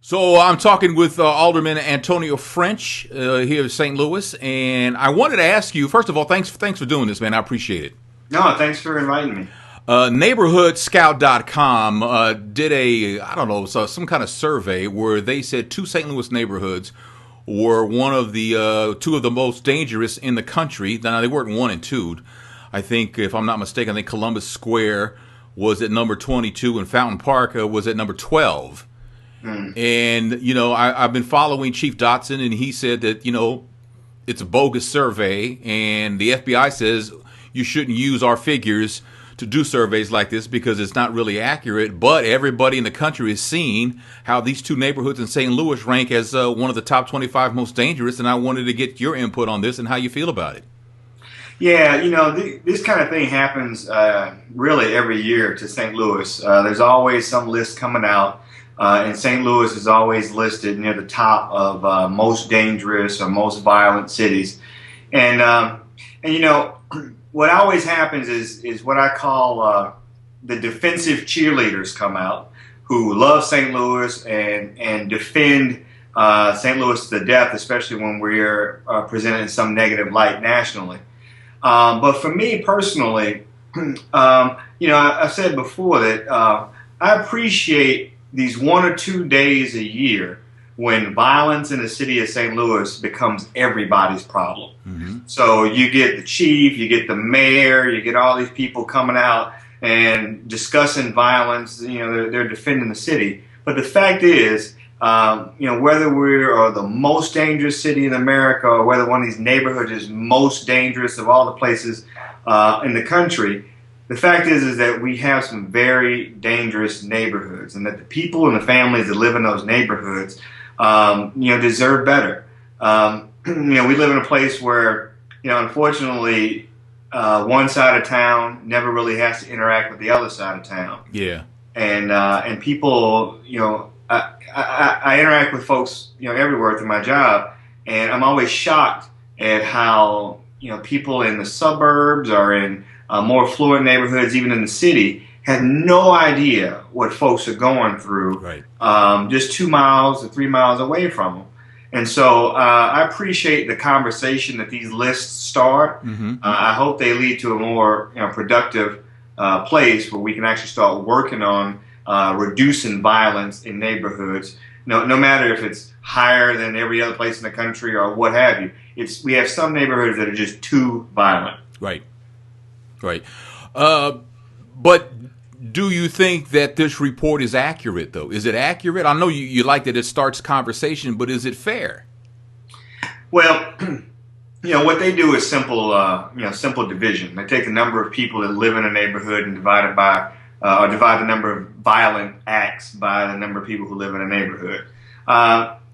So I'm talking with Alderman Antonio French here in St. Louis, and I wanted to ask you, first of all, thanks for doing this, man. I appreciate it. No, thanks for inviting me. NeighborhoodScout.com did some kind of survey where they said two St. Louis neighborhoods were one of the two of the most dangerous in the country. Now, they weren't one and two. I think, if I'm not mistaken, I think Columbus Square was at number 22 and Fountain Park was at number 12. And, I've been following Chief Dotson, and he said that, it's a bogus survey, and the FBI says you shouldn't use our figures to do surveys like this because it's not really accurate. But everybody in the country is seeing how these two neighborhoods in St. Louis rank as one of the top 25 most dangerous, and I wanted to get your input on this and how you feel about it. Yeah, this kind of thing happens really every year to St. Louis. There's always some list coming out. And St. Louis is always listed near the top of most dangerous or most violent cities. And what always happens is what I call the defensive cheerleaders come out who love St. Louis and defend St. Louis to the death, especially when we're presented in some negative light nationally. But for me personally, I've said before that I appreciate these 1 or 2 days a year when violence in the city of St. Louis becomes everybody's problem. Mm-hmm. So you get the chief, you get the mayor, you get all these people coming out and discussing violence. They're defending the city. But the fact is, whether we're the most dangerous city in America or whether one of these neighborhoods is most dangerous of all the places in the country, the fact is that we have some very dangerous neighborhoods, and that the people and the families that live in those neighborhoods, deserve better. We live in a place where, unfortunately, one side of town never really has to interact with the other side of town. Yeah. And people, I interact with folks, everywhere through my job, and I'm always shocked at how, people in the suburbs or in more affluent neighborhoods, even in the city, had no idea what folks are going through, right, just 2 miles or 3 miles away from them. And so I appreciate the conversation that these lists start. Mm-hmm. I hope they lead to a more productive place where we can actually start working on reducing violence in neighborhoods. No matter if it's higher than every other place in the country or what have you. We have some neighborhoods that are just too violent. Right. Right. But do you think that this report is accurate, though? Is it accurate? I know you like that it starts conversation, but is it fair? Well, what they do is simple division. They take the number of people that live in a neighborhood and divide the number of violent acts by the number of people who live in a neighborhood.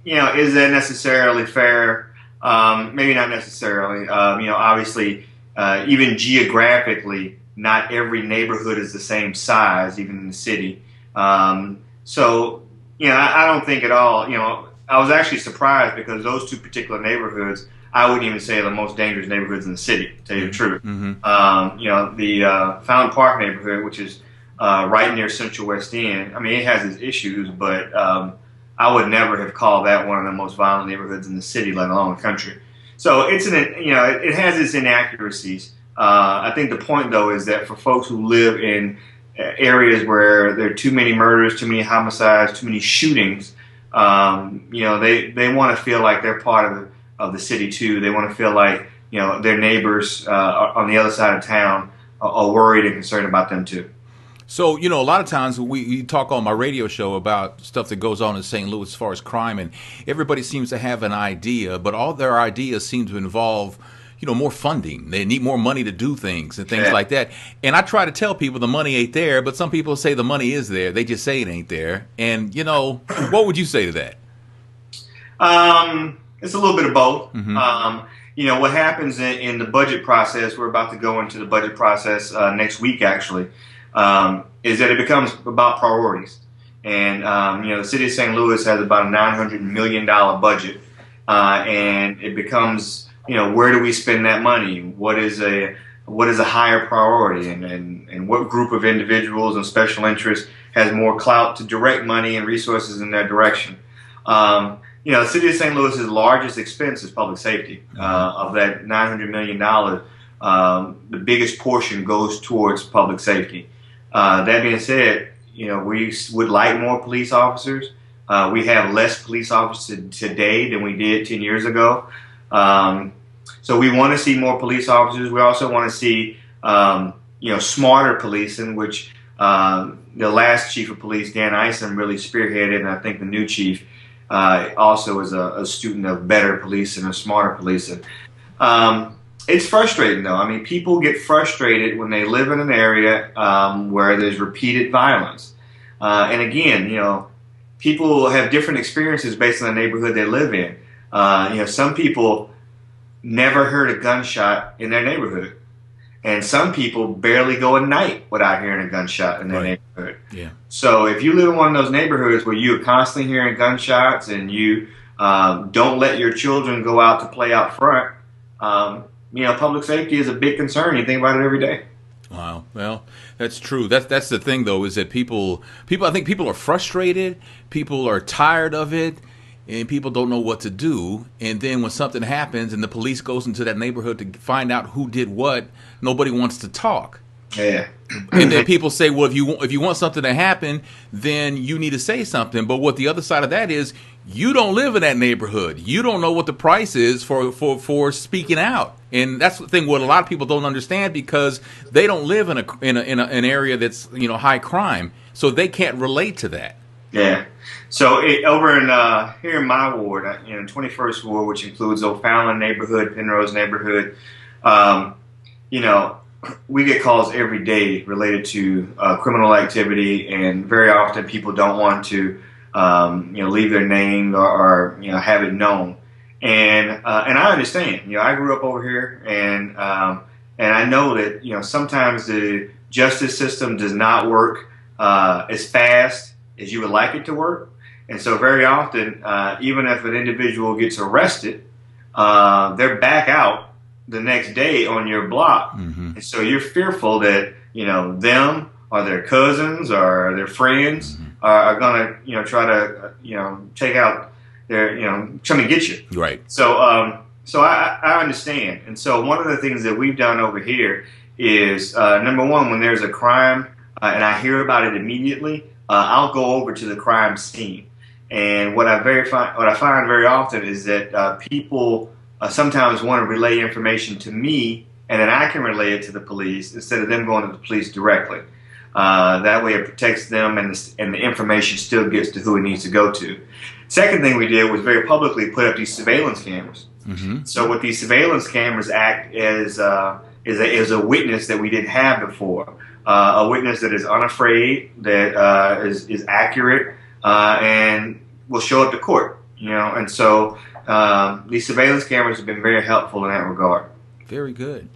Is that necessarily fair? Maybe not necessarily. Obviously, even geographically, not every neighborhood is the same size, even in the city. I don't think at all. I was actually surprised because those two particular neighborhoods, I wouldn't even say are the most dangerous neighborhoods in the city, to tell you the truth. Mm-hmm. The Fountain Park neighborhood, which is right near Central West End, it has its issues, but I would never have called that one of the most violent neighborhoods in the city, let alone the country. So it has its inaccuracies. I think the point, though, is that for folks who live in areas where there are too many murders, too many homicides, too many shootings, they want to feel like they're part of the city too. They want to feel like their neighbors on the other side of town are worried and concerned about them too. So, a lot of times we talk on my radio show about stuff that goes on in St. Louis as far as crime, and everybody seems to have an idea, but all their ideas seem to involve, more funding. They need more money to do things and things like that. And I try to tell people the money ain't there, but some people say the money is there. They just say it ain't there. And, what would you say to that? It's a little bit of both. Mm-hmm. What happens in the budget process, we're about to go into the budget process next week, actually, is that it becomes about priorities. And, the city of St. Louis has about a $900 million budget, and it becomes, where do we spend that money? What is a higher priority, and what group of individuals and special interests has more clout to direct money and resources in that direction? The city of St. Louis's largest expense is public safety. Of that $900 million, the biggest portion goes towards public safety. That being said, we would like more police officers. We have less police officers today than we did 10 years ago. So we want to see more police officers. We also want to see, smarter policing, which the last chief of police, Dan Ison, really spearheaded, and I think the new chief also is a student of better policing or smarter policing. It's frustrating, though. I mean, people get frustrated when they live in an area where there's repeated violence. And again, people have different experiences based on the neighborhood they live in. Some people never heard a gunshot in their neighborhood. And some people barely go a night without hearing a gunshot in their neighborhood. Yeah. So if you live in one of those neighborhoods where you're constantly hearing gunshots and you don't let your children go out to play out front, public safety is a big concern. You think about it every day. Wow. Well, that's true. That's the thing, though, is that people. I think people are frustrated. People are tired of it. And people don't know what to do. And then when something happens and the police goes into that neighborhood to find out who did what, nobody wants to talk. Yeah. And then people say, well, if you want something to happen, then you need to say something. But what the other side of that is, you don't live in that neighborhood. You don't know what the price is for speaking out. And that's the thing what a lot of people don't understand, because they don't live in an area that's high crime, so they can't relate to that. Yeah. So over in here in my ward, 21st Ward, which includes O'Fallon neighborhood, Penrose neighborhood, we get calls every day related to criminal activity, and very often people don't want to, leave their name or have it known. And I understand. I grew up over here, and I know that sometimes the justice system does not work as fast as you would like it to work. And so very often, even if an individual gets arrested, they're back out the next day on your block. Mm-hmm. And so you're fearful that, them or their cousins or their friends are going to, try to, take out their, trying to get you. Right. So, I understand. And so one of the things that we've done over here is, number one, when there's a crime and I hear about it immediately, I'll go over to the crime scene. And what I find very often is that people sometimes want to relay information to me, and then I can relay it to the police instead of them going to the police directly. That way it protects them, and the information still gets to who it needs to go to. Second thing we did was very publicly put up these surveillance cameras. Mm-hmm. So with these surveillance cameras act as a witness that we didn't have before. A witness that is unafraid, that is accurate, and will show up to court. And so these surveillance cameras have been very helpful in that regard. Very good.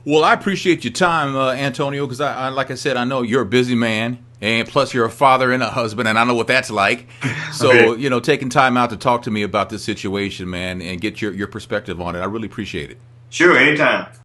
Well, I appreciate your time, Antonio, because like I said, I know you're a busy man, and plus you're a father and a husband, and I know what that's like. So, taking time out to talk to me about this situation, man, and get your perspective on it, I really appreciate it. Sure, anytime.